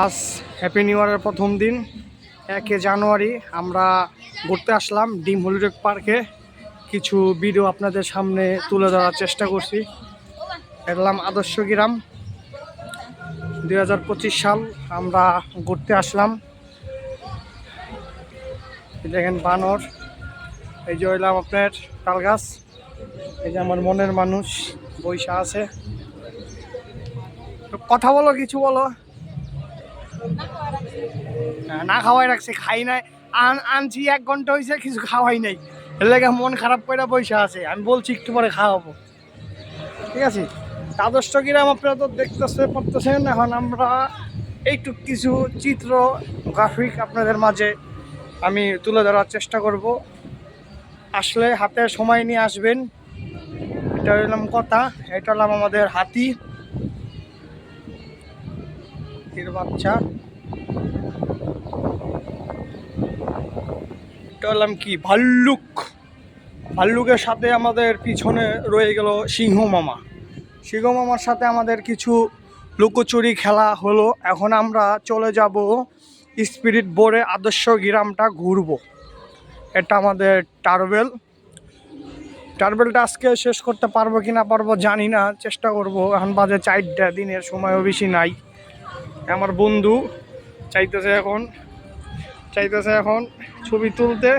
আজ happy new ইয়ারের প্রথম দিন 1 জানুয়ারি আমরা ঘুরতে আসলাম ডিম হলিডে পার্কে। কিছু ভিডিও আপনাদের সামনে তুলে ধরার চেষ্টা করছি। এলাম আদর্শ গ্রাম 2025 সাল আমরা ঘুরতে আসলাম। দেখেন বানর, এই যে হইলাম আপনার তাল গাছ, এই যে আমার মনের মানুষ বৈশা আছে। কথা বলো, কিছু বলো। না খাওয়াই রাখছে, খাই নাই। আনছি 1 ঘন্টা হয়েছে, কিছু খাওয়াই নাই, এর লাগে মন খারাপ করে বৈশা আছে। আমি বলছি একটু পরে খাওয়াবো, ঠিক আছে। আদর্শ গ্রাম আপনারা তো দেখতেছে পড়তেছেন। এখন আমরা এইটু কিছু চিত্র গ্রাফিক আপনাদের মাঝে আমি তুলে ধরার চেষ্টা করব। আসলে হাতে সময় নিয়ে আসবেন, এটা হইলাম কথা। এটা হলাম আমাদের হাতির বাচ্চা। এটা হলাম কি ভাল্লুক। ভাল্লুকের সাথে আমাদের পিছনে রয়ে গেল সিংহ মামা। সিংহ মামার সাথে আমাদের কিছু লুকোচুরি খেলা হলো। এখন আমরা চলে যাব স্পিরিট বোর্ডে, আদর্শ গ্রামটা ঘুরবো। এটা আমাদের টার্বেলটা আজকে শেষ করতে পারবো কি না পারবো জানি না, চেষ্টা করব। এখন বাজে 4টা, দিনের সময়ও বেশি নাই। আমার বন্ধু চাইতেছে এখন ছবি তুলতে।